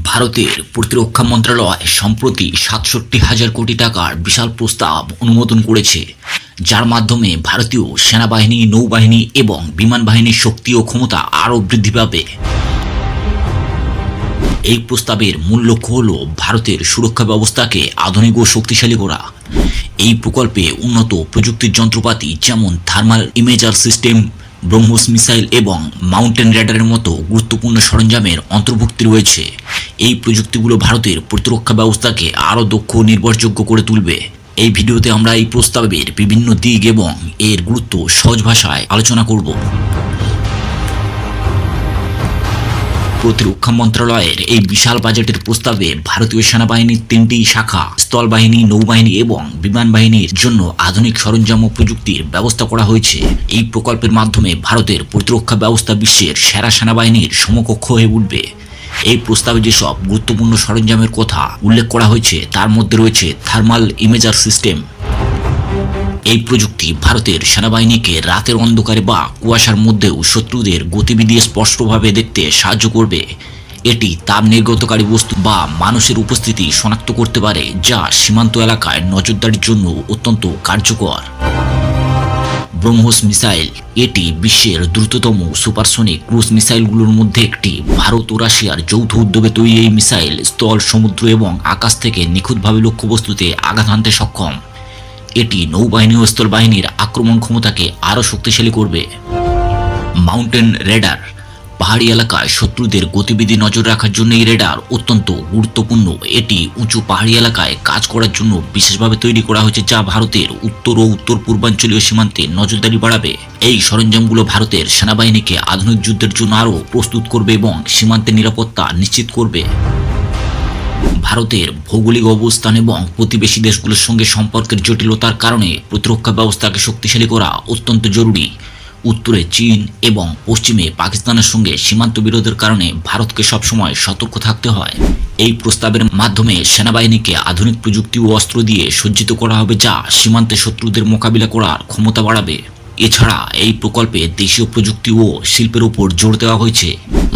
ভারতের প্রতিরক্ষা মন্ত্রণালয় সম্প্রতি ৬৭,০০০ কোটি টাকার বিশাল প্রস্তাব অনুমোদন করেছে, যার মাধ্যমে ভারতীয় সেনাবাহিনী, নৌবাহিনী এবং বিমান বাহিনীর শক্তি ও ক্ষমতা আরও বৃদ্ধি পাবে। এই প্রস্তাবের মূল লক্ষ্য হল ভারতের সুরক্ষা ব্যবস্থাকে আধুনিক ও শক্তিশালী করা। এই প্রকল্পে উন্নত প্রযুক্তির যন্ত্রপাতি যেমন thermal imager system, BrahMos missile এবং মাউন্টেন রেডারের মতো গুরুত্বপূর্ণ সরঞ্জামের অন্তর্ভুক্তি রয়েছে। এই প্রযুক্তিগুলো ভারতের প্রতিরক্ষা ব্যবস্থাকে আরও দক্ষ ও নির্ভরযোগ্য করে তুলবে। এই ভিডিওতে আমরা এই প্রস্তাবের বিভিন্ন দিক এবং এর গুরুত্ব সহজ ভাষায় আলোচনা করব। প্রতিরক্ষা মন্ত্রণালয়ের এই বিশাল বাজেটের প্রস্তাবে ভারতীয় সেনাবাহিনীর ৩টি শাখা, স্থলবাহিনী, নৌবাহিনী এবং বিমান বাহিনীর জন্য আধুনিক সরঞ্জাম ও প্রযুক্তির ব্যবস্থা করা হয়েছে। এই প্রকল্পের মাধ্যমে ভারতের প্রতিরক্ষা ব্যবস্থা বিশ্বের সেরা সেনাবাহিনীর সমকক্ষ হয়ে উঠবে। এই প্রস্তাবে যেসব গুরুত্বপূর্ণ সরঞ্জামের কথা উল্লেখ করা হয়েছে তার মধ্যে রয়েছে থার্মাল ইমেজার সিস্টেম। এই প্রযুক্তি ভারতের সেনাবাহিনীকে রাতের অন্ধকারে বা কুয়াশার মধ্যেও শত্রুদের গতিবিধি স্পষ্টভাবে দেখতে সাহায্য করবে। এটি তাপ নির্গতকারী বস্তু বা মানুষের উপস্থিতি শনাক্ত করতে পারে, যা সীমান্ত এলাকায় নজরদারির জন্য অত্যন্ত কার্যকর। ব্রহ্মোস মিসাইল, এটি বিশ্বের দ্রুততম সুপারসনিক ক্রুজ মিসাইলগুলোর মধ্যে একটি। ভারত ও রাশিয়ার যৌথ উদ্যোগে তৈরি এই মিসাইল স্থল, সমুদ্র এবং আকাশ থেকে নিখুঁতভাবে লক্ষ্যবস্তুতে আঘাত হানতে সক্ষম। এটি নৌবাহিনী ও স্থলবাহিনীর আক্রমণ ক্ষমতাকে আরও শক্তিশালী করবে। মাউন্টেন রেডার, পাহাড়ি এলাকায় শত্রুদের গতিবিধি নজর রাখার জন্য এই রেডার অত্যন্ত গুরুত্বপূর্ণ। এটি উঁচু পাহাড়ি এলাকায় কাজ করার জন্য বিশেষভাবে তৈরি করা হয়েছে, যা ভারতের উত্তর ও উত্তর পূর্বাঞ্চলীয় সীমান্তে নজরদারি বাড়াবে। এই সরঞ্জামগুলো ভারতের সেনাবাহিনীকে আধুনিক যুদ্ধের জন্য আরও প্রস্তুত করবে এবং সীমান্তের নিরাপত্তা নিশ্চিত করবে। ভারতের ভৌগোলিক অবস্থান এবং প্রতিবেশী দেশগুলোর সঙ্গে সম্পর্কের জটিলতার কারণে প্রতিরক্ষা ব্যবস্থাকে শক্তিশালী করা অত্যন্ত জরুরি। উত্তরে চীন এবং পশ্চিমে পাকিস্তানের সঙ্গে সীমান্ত বিরোধের কারণে ভারতকে সবসময় সতর্ক থাকতে হয়। এই প্রস্তাবের মাধ্যমে সেনাবাহিনীকে আধুনিক প্রযুক্তি ও অস্ত্র দিয়ে সজ্জিত করা হবে, যা সীমান্তে শত্রুদের মোকাবিলা করার ক্ষমতা বাড়াবে। এছাড়া এই প্রকল্পে দেশীয় প্রযুক্তি ও শিল্পের উপর জোর দেওয়া হয়েছে।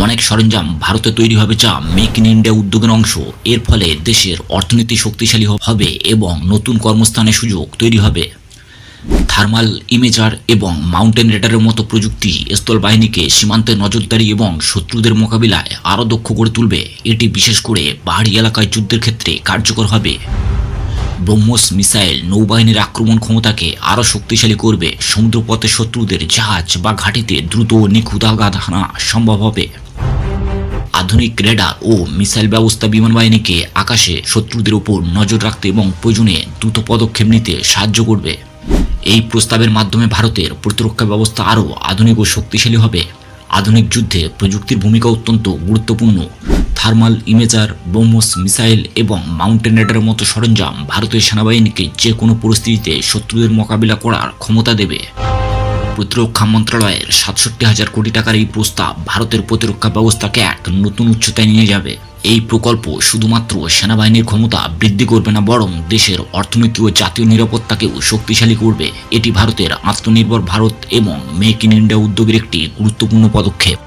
অনেক সরঞ্জাম ভারতে তৈরি হবে, যা মেক ইন ইন্ডিয়া উদ্যোগের অংশ। এর ফলে দেশের অর্থনীতি শক্তিশালী হবে এবং নতুন কর্মস্থানের সুযোগ তৈরি হবে। থার্মাল ইমেজার এবং মাউন্টেন রেডারের মতো প্রযুক্তি স্থলবাহিনীকে সীমান্তে নজরদারি এবং শত্রুদের মোকাবিলায় আরও দক্ষ করে তুলবে। এটি বিশেষ করে পাহাড়ি এলাকায় যুদ্ধের ক্ষেত্রে কার্যকর হবে। ব্রহ্মোস মিসাইল নৌবাহিনীর আক্রমণ ক্ষমতাকে আরও শক্তিশালী করবে। সমুদ্রপথে শত্রুদের জাহাজ বা ঘাঁটিতে দ্রুত ও নিখুঁত আঘাত হানা সম্ভব হবে। আধুনিক রেডার ও মিসাইল ব্যবস্থা বিমান বাহিনীকে আকাশে শত্রুদের উপর নজর রাখতে এবং প্রয়োজনে দ্রুত পদক্ষেপ নিতে সাহায্য করবে। এই প্রস্তাবের মাধ্যমে ভারতের প্রতিরক্ষা ব্যবস্থা আরও আধুনিক ও শক্তিশালী হবে। আধুনিক যুদ্ধে প্রযুক্তির ভূমিকা অত্যন্ত গুরুত্বপূর্ণ। থার্মাল ইমেজার, ব্রহ্মোস মিসাইল এবং মাউন্টেন রেডারের মতো সরঞ্জাম ভারতীয় সেনাবাহিনীকে যে কোনো পরিস্থিতিতে শত্রুদের মোকাবিলা করার ক্ষমতা দেবে। প্রতিরক্ষা মন্ত্রণালয়ের ৬৭,০০০ কোটি টাকার এই প্রস্তাব ভারতের প্রতিরক্ষা ব্যবস্থাকে এক নতুন উচ্চতায় নিয়ে যাবে। এই প্রকল্প শুধুমাত্র সেনাবাহিনীর ক্ষমতা বৃদ্ধি করবে না, বরং দেশের অর্থনীতি ও জাতীয় নিরাপত্তাকেও শক্তিশালী করবে। এটি ভারতের আত্মনির্ভর ভারত এবং মেক ইন ইন্ডিয়া উদ্যোগের একটি গুরুত্বপূর্ণ পদক্ষেপ।